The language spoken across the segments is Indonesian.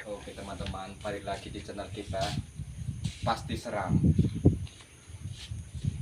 Oke teman-teman, balik lagi di channel kita Pasti Seram.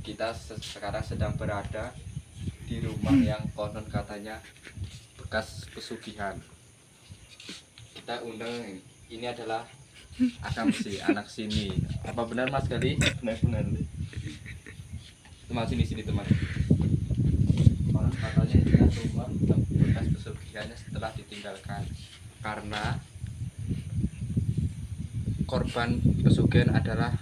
Kita sekarang sedang berada di rumah yang konon katanya bekas pesugihan. Kita undang, ini adalah Akam si anak sini. Apa benar Mas Gali? Benar-benar. Teman sini teman. Konon katanya ini rumah bekas pesugihannya setelah ditinggalkan karena korban pesugihan adalah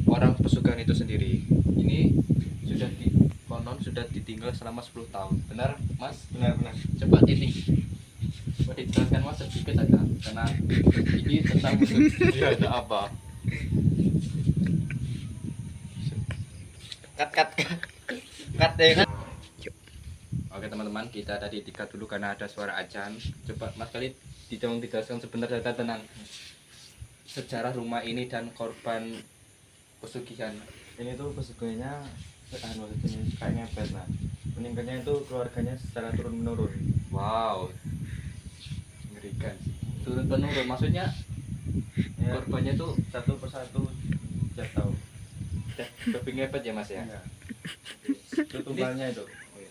orang pesugihan itu sendiri. Ini konon sudah ditinggal selama 10 tahun. Benar, Mas? Benar-benar. Coba dijelaskan Mas sedikit saja karena ini tentang pesugihan ada apa? Cut deh. Oke teman-teman, kita tadi dikat dulu karena ada suara ajan. Coba Mas kali dijelaskan sebentar saja tentang sejarah rumah ini dan korban pesugihan. Ini tuh pesugihannya kayak ngepet. Nah, meninggalnya itu keluarganya secara turun menurun. Wow, mengerikan. Turun menurun maksudnya Ya, korbannya tuh satu persatu jatuh. lebih ngepet ya Mas ya. Ya. Itu tumbalnya itu.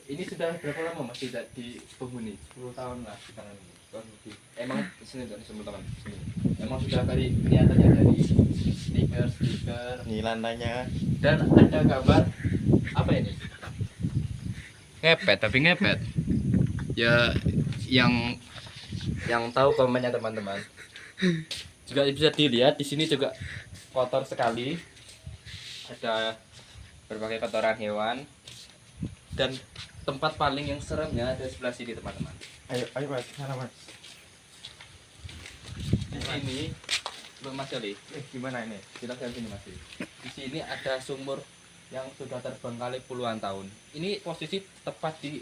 Ini sudah berapa lama Mas tidak di penghuni? 10 tahun lah sekarang ini. Emang sini teman-teman sini. Emang sudah tadi kelihatannya dari stiker Ini lantainya. dan ada gambar apa ini? Ngepet tapi ngepet. Ya yang tahu komennya teman-teman. Juga bisa dilihat di sini juga kotor sekali. Ada berbagai kotoran hewan dan tempat paling yang seremnya ada sebelah sini teman-teman. Ayo Mas, sana Mas. Di sini Mas Gali, Gimana ini? jelaskan sini Mas. Di sini ada sumur yang sudah terbengkalai puluhan tahun. Ini posisi tepat di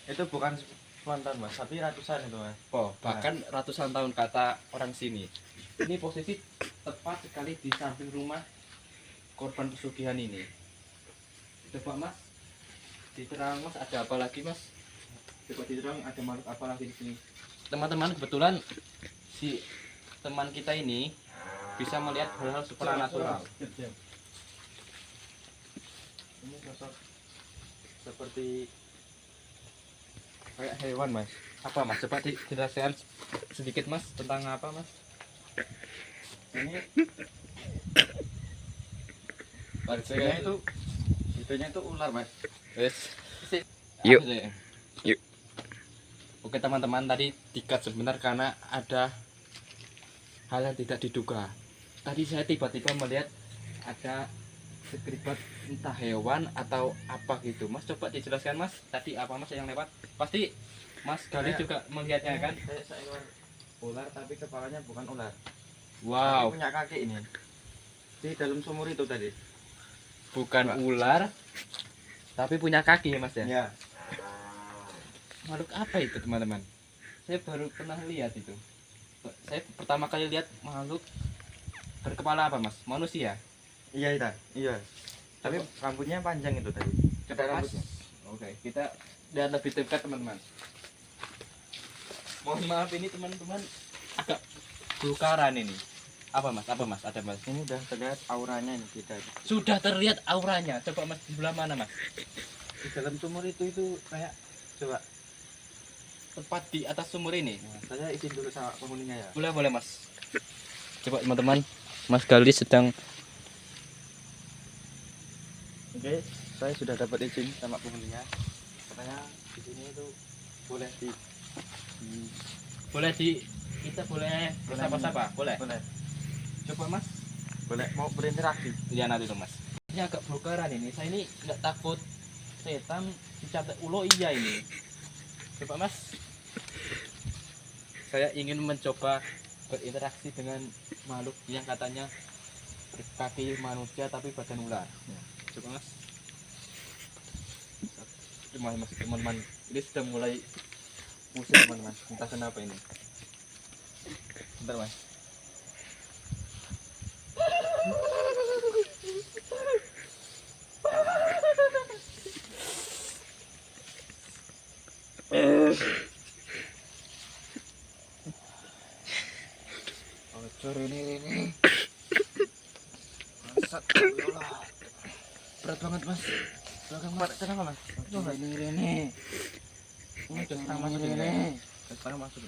Itu bukan puluhan tahun Mas, tapi ratusan itu Mas. bahkan ratusan tahun kata orang sini. Ini posisi tepat sekali di samping rumah korban pesugihan ini. Coba Mas, diterang Mas, ada apa lagi Mas? Coba diterang ada makhluk apa lagi di sini. Teman-teman, kebetulan si teman kita ini bisa melihat hal-hal supranatural. Ini sosok seperti kayak hewan Mas. Apa Mas? Coba dijelaskan sedikit Mas tentang apa Mas? Ini Barisnya itu ular Mas. Wes. Yuk. Apa sih? Yuk. Oke teman-teman, tadi dikat sebentar karena ada hal yang tidak diduga. Tadi saya tiba-tiba melihat ada sekeribat entah hewan atau apa gitu. Mas coba dijelaskan Mas, tadi apa Mas yang lewat? Pasti Mas Gali juga melihatnya kan? Kayak seekor ular tapi kepalanya bukan ular. Wow, Tapi punya kaki ini. Di dalam sumur itu tadi. bukan ular tapi punya kaki ya Mas ya? Ya. Makhluk apa itu teman-teman? Saya baru pernah lihat itu. Saya pertama kali lihat makhluk berkepala apa Mas? Manusia? Iya itu. Iya. Tapi rambutnya panjang itu tadi. Coba Ada Mas. rambutnya. Oke, kita lihat lebih dekat teman-teman. Mohon maaf ini teman-teman agak bukaran ini. Apa Mas? Apa Mas? Ada Mas? Ini udah terlihat auranya ini kita. Sudah terlihat auranya. Coba Mas di sebelah mana Mas? Di dalam sumur itu kayak coba. Tepat di atas sumur ini. Nah, saya izin dulu sama penghuninya ya. Boleh Mas. Coba teman-teman. Mas Gali sedang Oke, saya sudah dapat izin sama penghuninya. Katanya di sini itu boleh kita boleh bersapa-sapa, boleh. boleh Coba Mas. boleh mau berinteraksi. Lihat nanti tuh Mas. Ini agak bukaran ini. Saya ini nggak takut setan dicatat ulo iya ini. Coba Mas. Saya ingin mencoba berinteraksi dengan makhluk yang katanya berkaki manusia tapi badan ular. Coba Mas. Teman-teman, ini sudah mulai musik teman-teman. Entah kenapa ini. Bentar Mas. Sore ini. Bangsat, ya Allah. Berat banget mas. Belakang mas. Kenapa mas? Ini. Ini sekarang masuk ini. Sekarang masuk.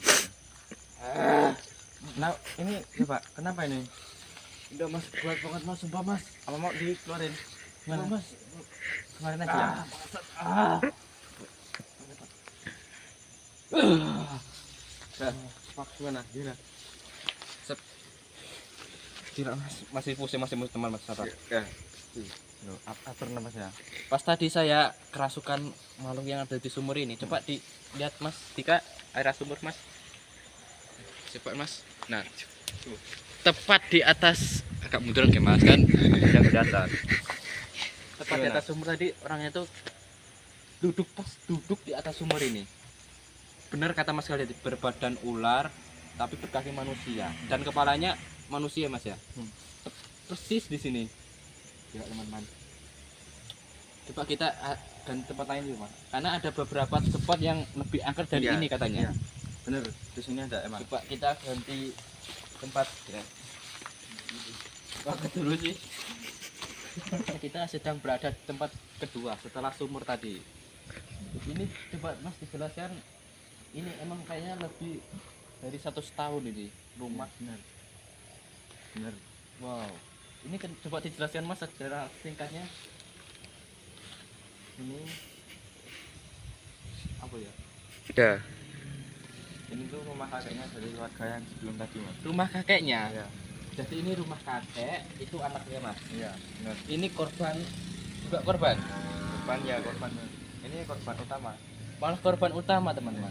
Nah, ini coba kenapa ini? Udah mas, berat banget mas, sumpah mas. Apa mau dikeluarin? Gimana mas? Kemarin aja ya? Fuck, gimana? Gila. Sep. Gila mas, masih pusing teman mas, sabar. Ya. Loh, atur napasnya. Pas tadi saya kerasukan makhluk yang ada di sumur ini, coba dilihat mas, Dika, air sumur mas. Coba mas. Nah, tepat di atas, agak mundur ke mas kan, yang kelihatan. Tepat di atas sumur tadi orangnya tuh duduk di atas sumur ini. Benar kata mas kali, berbadan ular tapi berkaki manusia dan kepalanya manusia mas ya. Persis di sini. Ya teman-teman, coba kita ganti tempat lain juga mas, karena ada beberapa tempat yang lebih angker dari ini katanya. Bener, di sini ada emang. Coba kita ganti tempat ya. Wah, dulu sih. Kita sedang berada di tempat kedua setelah sumur tadi. Ini coba mas dijelaskan, ini emang kayaknya lebih dari 100 tahun ini rumah. Bener. Wow. Ini kan coba dijelaskan mas secara singkatnya. Ini apa ya? Ya. Ini tuh rumah kakeknya dari warga yang sebelum tadi mas. Rumah kakeknya. Ya. Jadi ini rumah kakek, itu anaknya mas. Iya. Bener. Ini korban, juga korban. Korban ya korban. Ini korban utama. Malah korban utama teman-teman.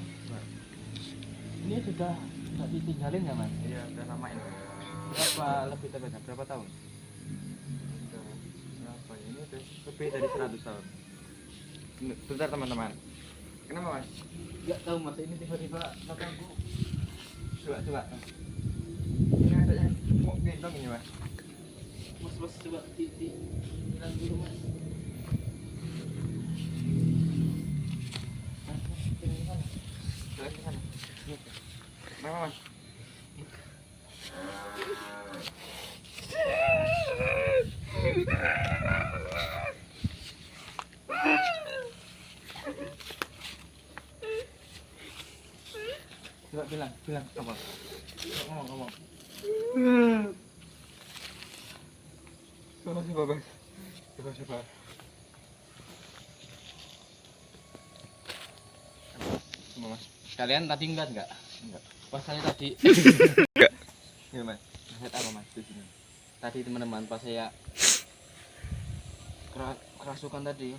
Ini sudah nggak ditinggalin ya mas? Iya udah lama ini. Berapa lebih tepatnya? Berapa tahun? Berapa ini udah lebih dari 100 tahun. Bentar teman-teman. Kenapa mas? Nggak tahu mas. Ini tiba-tiba belakangku. Coba. Ini ada yang mau gendong ini mas. Mas coba bilang dulu mas. Coba ke sana. Kenapa mas? Coba bilang apa? Ngomong. Coba mas. Coba. Mas. Kalian tadi enggak? Enggak. Pas saya tadi Iya mas. lihat apa mas di sini? Tadi teman-teman pas saya kerasukan tadi,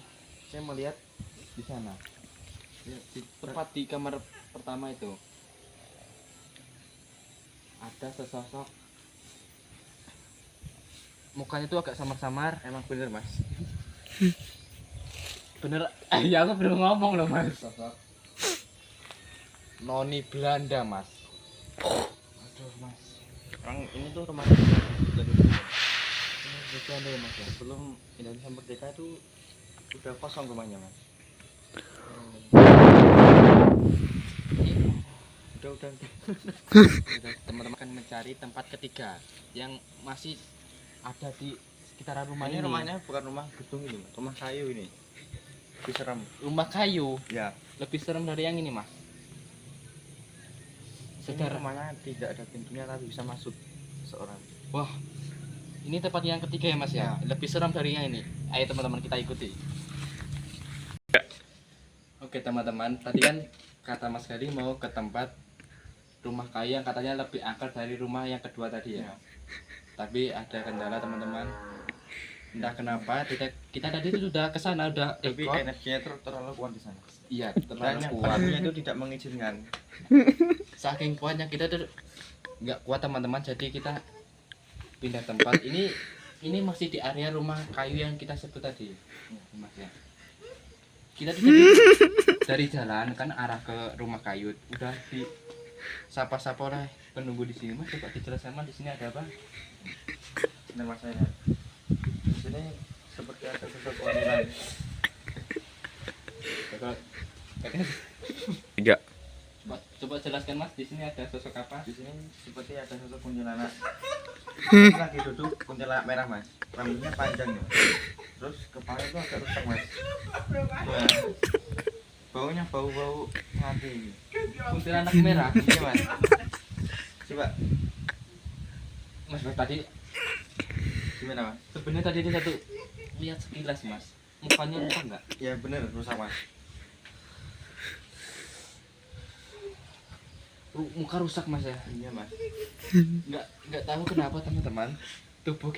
saya melihat di sana. Ya, tepat di kamar pertama itu ada sesosok, mukanya tuh agak samar-samar. Emang bener mas. Bener, ya aku belum ngomong loh mas. Sosok noni Belanda mas. Aduh mas, Orang ini tuh rumah ini Belanda ya mas ya. sebelum Indonesia merdeka itu udah kosong rumahnya mas. Udah. Teman-teman akan mencari tempat ketiga yang masih ada di sekitaran rumah Ini ini. rumahnya bukan rumah gedung ini, Mas. Rumah kayu ini. Lebih serem. Rumah kayu Ya. lebih serem dari yang ini mas. Ini Secara rumahnya tidak ada pintunya tapi bisa masuk seorang. wah, ini tempat yang ketiga ya mas ya. Lebih serem dari yang ini. Ayo teman-teman kita ikuti. Oke teman-teman, tadi kan kata Mas Gali mau ke tempat rumah kayu yang katanya lebih angker dari rumah yang kedua tadi ya. Tapi ada kendala teman-teman. Entah kenapa kita tadi itu sudah ke sana, udah Tapi ikut. energinya terlalu kuat di sana. Iya, terlalu Makanya kuat. apinya itu tidak mengizinkan. Saking kuatnya kita tuh nggak kuat teman-teman, jadi kita pindah tempat. Ini masih di area rumah kayu yang kita sebut tadi. Mas ya. Kita tuh tadi dari jalan kan arah ke rumah kayu, udah di sapa-sapa oleh penunggu di sini. Mas coba dijelaskan mas, di sini ada apa? Benar mas saya. Di sini seperti ada sesuatu lain. Coba Tiga. Coba jelaskan Mas, di sini ada sosok apa? Di sini seperti ada sosok kuntilanak. Lagi duduk kuntilanak merah mas. Rambutnya panjang ya. Terus kepala itu agak rusak mas. Ya. Baunya bau mati. Kuntilanak merah. Iya mas. Coba Mas tadi gimana mas? sebenarnya tadi itu satu lihat sekilas Mas. Mukanya rusak enggak? Ya bener rusak mas. Muka rusak Mas ya. Iya mas. Nggak tahu kenapa teman-teman. Tubuh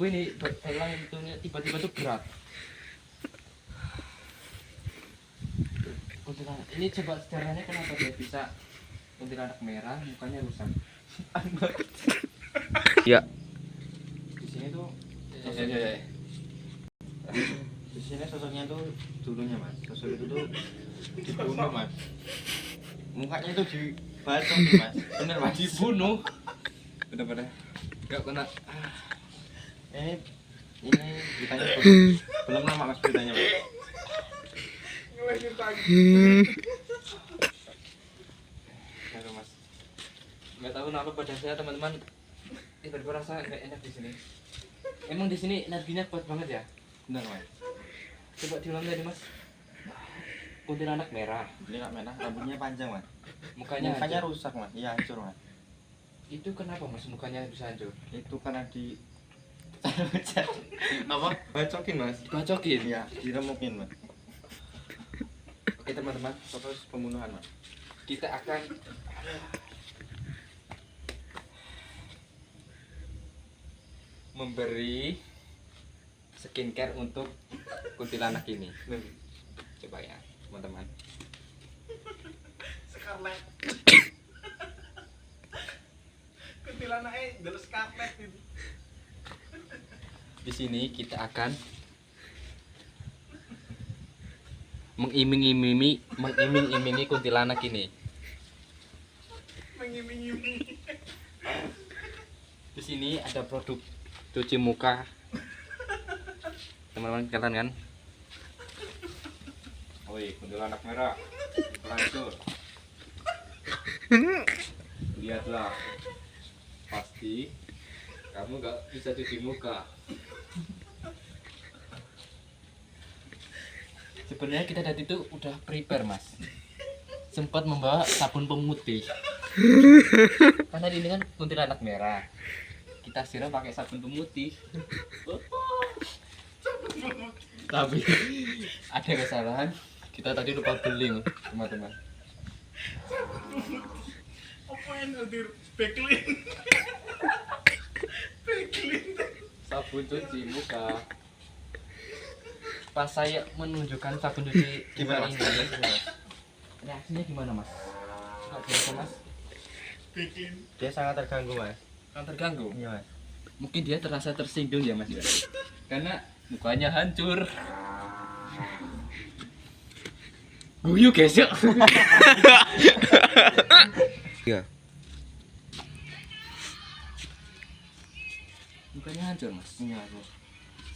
ini berpelang itu tiba-tiba tuh berat. Kuntilanak. Ini coba sejarahnya kenapa dia bisa kuntilanak merah, mukanya rusak. Ya. Di sini tuh Ya. di sini sosoknya tuh dulunya mas. Sosok itu tuh dibunuh mas. Mukanya tuh dibacok nih mas. Bener mas. Dibunuh. Bener-bener. Nggak kena. Ini beritanya belum lama mas beritanya mas. Aduh mas. Nggak tahu kenapa badan saya teman-teman tiba-tiba rasa nggak enak di sini. Emang di sini energinya kuat banget ya? Bener mas. Coba diulang tadi Mas. Kuntilanak merah. Ini nggak merah, rambutnya panjang mas. Mukanya hancur. rusak mas. Iya hancur mas. Itu kenapa Mas mukanya bisa hancur? Itu karena di apa? Bacokin mas. Dibacokin. Iya, diremukin mas. Oke teman-teman, Terus pembunuhan mas. kita akan memberi skincare untuk kuntilanak ini. Coba ya teman-teman. Scarlet. Kuntilanaknya delok Scarlet itu. Di sini kita akan mengiming-imingi kuntilanak ini. Mengiming-iming. Di sini ada produk cuci muka. Teman-teman kelihatan kan? Woi, kuntilanak merah. Hancur. Lihatlah. Pasti kamu nggak bisa cuci muka. Sebenarnya kita tadi itu udah prepare Mas. Sempat membawa sabun pemutih. Karena ini kan kuntilanak merah. Kita siram pakai sabun pemutih. Tapi ada kesalahan. Kita tadi lupa beli teman-teman. Apa yang nanti backlink? Backlink. Sabun cuci muka. Pas saya menunjukkan sabun cuci Gimana muka mas? ini, reaksinya gimana Mas? Nggak biasa Mas? Backlink. Dia sangat terganggu mas. Kan terganggu. Iya mas. Mungkin dia terasa tersinggung ya Mas ya. Karena mukanya hancur. Guyu guys ya. Iya. Mukanya hancur Mas. Iya mas.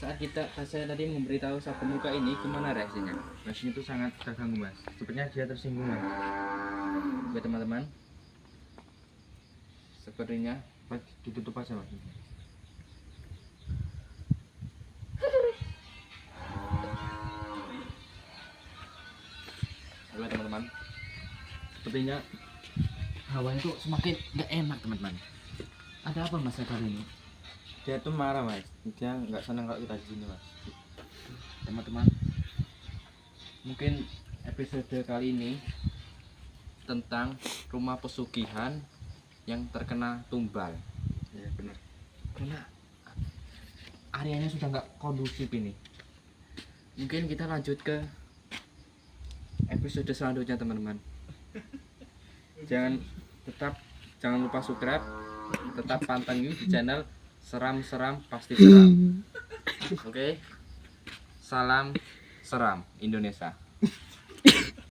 Saat saya tadi memberitahu sabun muka ini, gimana reaksinya? Mas itu sangat terganggu mas. Sepertinya dia tersinggung mas. Oke teman-teman, sepertinya Mas ditutup aja mas. oke teman-teman, sepertinya hawanya tuh semakin nggak enak teman-teman. Ada apa Mas kali ini? Dia tuh marah mas. Dia nggak senang kalau kita di sini mas. Teman-teman, mungkin episode kali ini tentang rumah pesugihan yang terkena tumbal. Iya benar. Karena areanya sudah nggak kondusif ini. Mungkin kita lanjut ke episode selanjutnya teman-teman. Jangan lupa subscribe, tetap pantengin di channel Seram-Seram Pasti Seram. Oke, salam seram Indonesia.